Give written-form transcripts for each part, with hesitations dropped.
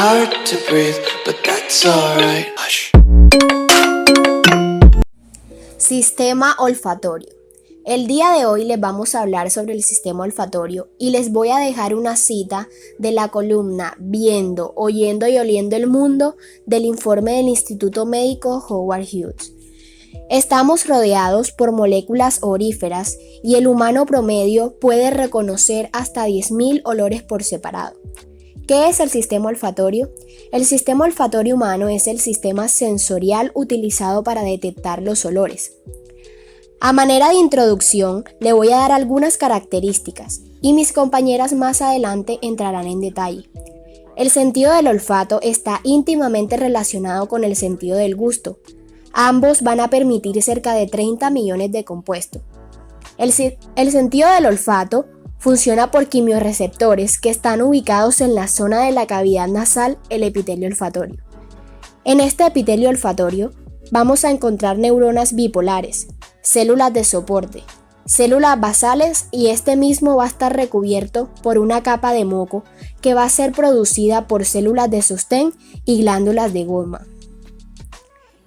hard to breathe, but that's alright. Hush. Sistema olfatorio. El día de hoy les vamos a hablar sobre el sistema olfatorio y les voy a dejar una cita de la columna Viendo, Oyendo y Oliendo el Mundo del informe del Instituto Médico Howard Hughes. Estamos rodeados por moléculas odoríferas y el humano promedio puede reconocer hasta 10.000 olores por separado. ¿Qué es el sistema olfatorio? El sistema olfatorio humano es el sistema sensorial utilizado para detectar los olores. A manera de introducción, le voy a dar algunas características y mis compañeras más adelante entrarán en detalle. El sentido del olfato está íntimamente relacionado con el sentido del gusto. Ambos van a permitir cerca de 30 millones de compuestos. El sentido del olfato funciona por quimiorreceptores que están ubicados en la zona de la cavidad nasal, el epitelio olfatorio. En este epitelio olfatorio vamos a encontrar neuronas bipolares, células de soporte, células basales y este mismo va a estar recubierto por una capa de moco que va a ser producida por células de sostén y glándulas de goma.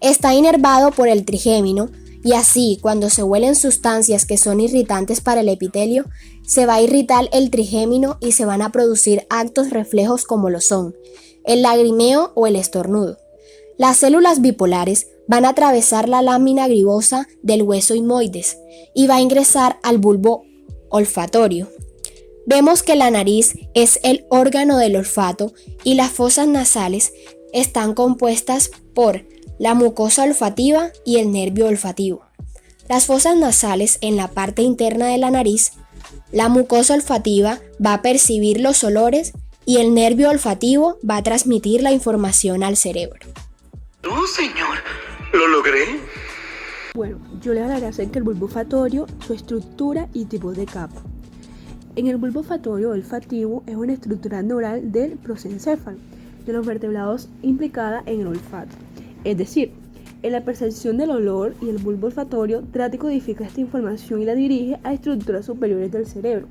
Está inervado por el trigémino y así cuando se huelen sustancias que son irritantes para el epitelio, se va a irritar el trigémino y se van a producir actos reflejos como lo son el lagrimeo o el estornudo. Las células bipolares van a atravesar la lámina gribosa del hueso sigmoides y va a ingresar al bulbo olfatorio. Vemos que la nariz es el órgano del olfato y las fosas nasales están compuestas por la mucosa olfativa y el nervio olfativo. Las fosas nasales en la parte interna de la nariz, la mucosa olfativa va a percibir los olores y el nervio olfativo va a transmitir la información al cerebro. No, señor, lo logré. Bueno, yo les hablaré acerca del bulbo olfatorio, su estructura y tipos de capa. En el bulbo olfatorio olfativo es una estructura neural del prosencéfalo, de los vertebrados implicada en el olfato. Es decir, en la percepción del olor y el bulbo olfatorio trata de codificar esta información y la dirige a estructuras superiores del cerebro.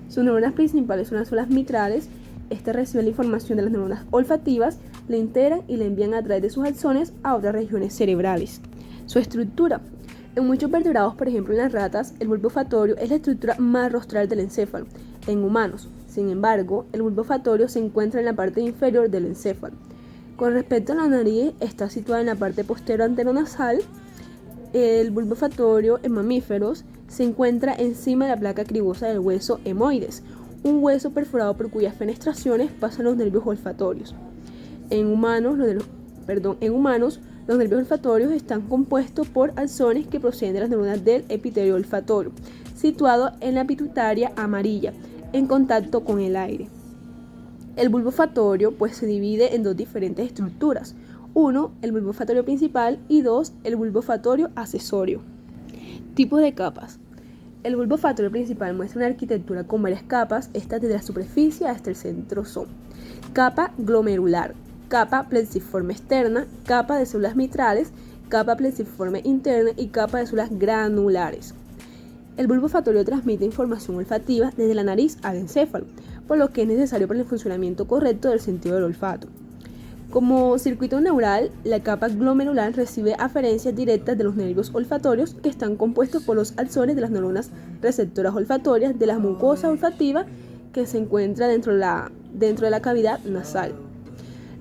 Sus neuronas principales son las células mitrales. Estas reciben la información de las neuronas olfativas, la integran y la envían a través de sus axones a otras regiones cerebrales. Su estructura. En muchos vertebrados, por ejemplo en las ratas, el bulbo olfatorio es la estructura más rostral del encéfalo. En humanos, sin embargo, el bulbo olfatorio se encuentra en la parte inferior del encéfalo. Con respecto a la nariz, está situada en la parte posterior anteronasal. El bulbo olfatorio en mamíferos se encuentra encima de la placa cribosa del hueso sigmoides, un hueso perforado por cuyas fenestraciones pasan los nervios olfatorios. En humanos, los nervios olfatorios están compuestos por axones que proceden de las neuronas del epitelio olfatorio, situado en la pituitaria amarilla, en contacto con el aire. El bulbo olfatorio se divide en dos diferentes estructuras. 1. El bulbo olfatorio principal y 2. El bulbo olfatorio accesorio. Tipos de capas. El bulbo olfatorio principal muestra una arquitectura con varias capas. Estas desde la superficie hasta el centro son: capa glomerular, capa plexiforme externa, capa de células mitrales, capa plexiforme interna y capa de células granulares. El bulbo olfatorio transmite información olfativa desde la nariz al encéfalo, por lo que es necesario para el funcionamiento correcto del sentido del olfato. Como circuito neural, la capa glomerular recibe aferencias directas de los nervios olfatorios que están compuestos por los axones de las neuronas receptoras olfatorias de la mucosa olfativa que se encuentra dentro de la cavidad nasal.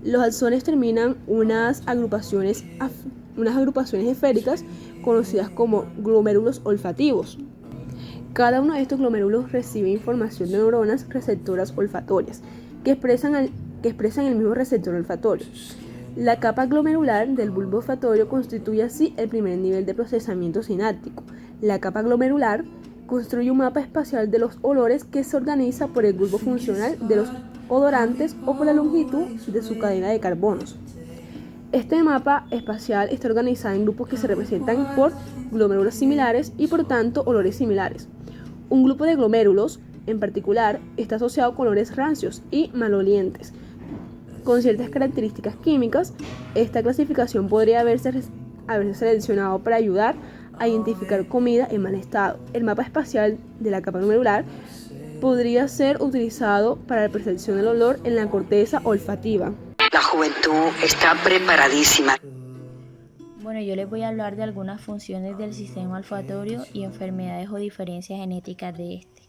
Los axones terminan unas agrupaciones esféricas conocidas como glomérulos olfativos. Cada uno de estos glomérulos recibe información de neuronas receptoras olfatorias que expresan el mismo receptor olfatorio. La capa glomerular del bulbo olfatorio constituye así el primer nivel de procesamiento sináptico. La capa glomerular construye un mapa espacial de los olores que se organiza por el grupo funcional de los odorantes o por la longitud de su cadena de carbonos. Este mapa espacial está organizado en grupos que se representan por glomérulos similares y por tanto olores similares. Un grupo de glomérulos, en particular, está asociado con olores rancios y malolientes. Con ciertas características químicas, esta clasificación podría haberse seleccionado para ayudar a identificar comida en mal estado. El mapa espacial de la capa glomerular podría ser utilizado para la percepción del olor en la corteza olfativa. La juventud está preparadísima. Bueno, yo les voy a hablar de algunas funciones del sistema olfatorio y enfermedades o diferencias genéticas de este.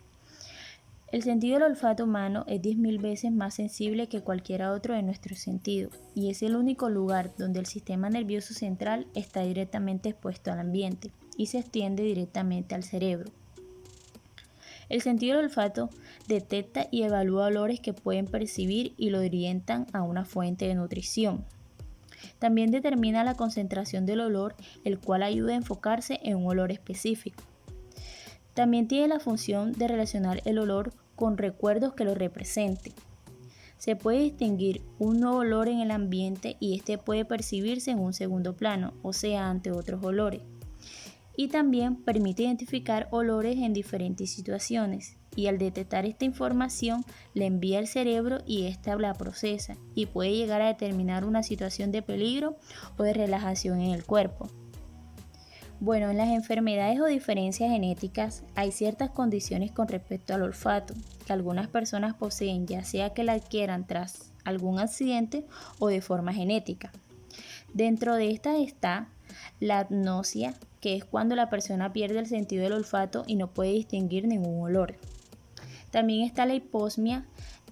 El sentido del olfato humano es 10.000 veces más sensible que cualquier otro de nuestros sentidos y es el único lugar donde el sistema nervioso central está directamente expuesto al ambiente y se extiende directamente al cerebro. El sentido del olfato detecta y evalúa olores que pueden percibir y lo orientan a una fuente de nutrición. También determina la concentración del olor, el cual ayuda a enfocarse en un olor específico. También tiene la función de relacionar el olor con recuerdos que lo representen. Se puede distinguir un nuevo olor en el ambiente y este puede percibirse en un segundo plano, o sea, ante otros olores. Y también permite identificar olores en diferentes situaciones y al detectar esta información le envía al cerebro y ésta la procesa y puede llegar a determinar una situación de peligro o de relajación en el cuerpo. Bueno, en las enfermedades o diferencias genéticas hay ciertas condiciones con respecto al olfato que algunas personas poseen, ya sea que la adquieran tras algún accidente o de forma genética. Dentro de estas está la agnosia, que es cuando la persona pierde el sentido del olfato y no puede distinguir ningún olor. También está la hiposmia,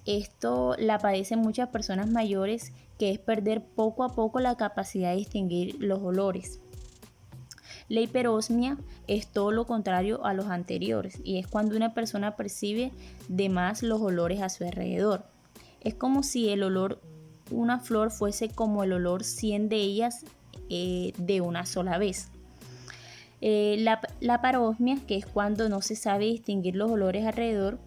esto la padecen muchas personas mayores, que es perder poco a poco la capacidad de distinguir los olores. La hiperosmia es todo lo contrario a los anteriores y es cuando una persona percibe de más los olores a su alrededor. Es como si el olor una flor fuese como el olor 100 de ellas de una sola vez. La parosmia, que es cuando no se sabe distinguir los olores alrededor.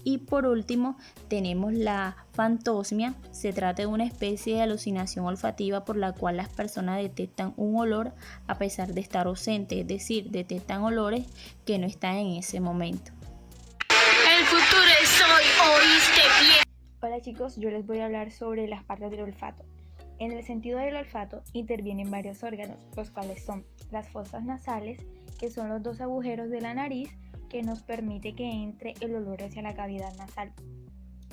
Y por último tenemos la fantosmia. Se trata de una especie de alucinación olfativa por la cual las personas detectan un olor a pesar de estar ausente, es decir, detectan olores que no están en ese momento. El futuro es hoy, ¿oíste bien? Hola chicos, yo les voy a hablar sobre las partes del olfato. En el sentido del olfato intervienen varios órganos, los cuales son las fosas nasales, que son los dos agujeros de la nariz que nos permite que entre el olor hacia la cavidad nasal.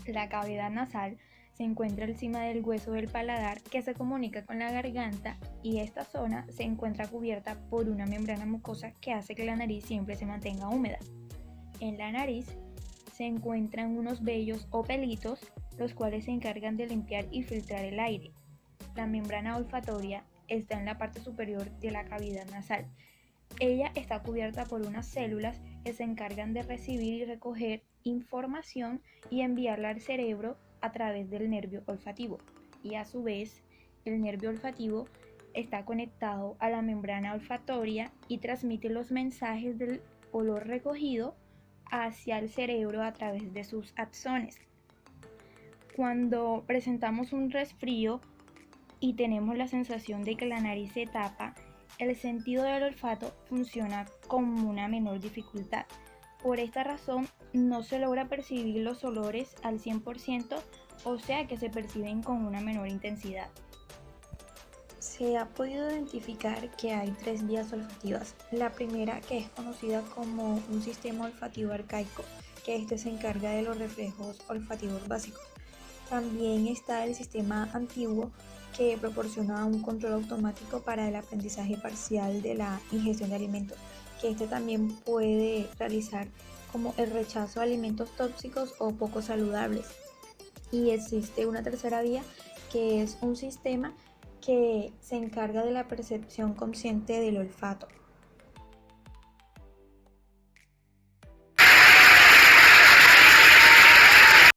La cavidad nasal se encuentra encima del hueso del paladar que se comunica con la garganta y esta zona se encuentra cubierta por una membrana mucosa que hace que la nariz siempre se mantenga húmeda. En la nariz se encuentran unos vellos o pelitos, los cuales se encargan de limpiar y filtrar el aire. La membrana olfatoria está en la parte superior de la cavidad nasal. Ella está cubierta por unas células que se encargan de recibir y recoger información y enviarla al cerebro a través del nervio olfativo. Y a su vez, el nervio olfativo está conectado a la membrana olfatoria y transmite los mensajes del olor recogido hacia el cerebro a través de sus axones. Cuando presentamos un resfrío y tenemos la sensación de que la nariz se tapa, el sentido del olfato funciona con una menor dificultad. Por esta razón, no se logra percibir los olores al 100%, o sea que se perciben con una menor intensidad. Se ha podido identificar que hay 3 vías olfativas. La primera, que es conocida como un sistema olfativo arcaico, que este se encarga de los reflejos olfativos básicos. También está el sistema antiguo, que proporciona un control automático para el aprendizaje parcial de la ingestión de alimentos, que este también puede realizar como el rechazo de alimentos tóxicos o poco saludables. Y existe una tercera vía, que es un sistema que se encarga de la percepción consciente del olfato.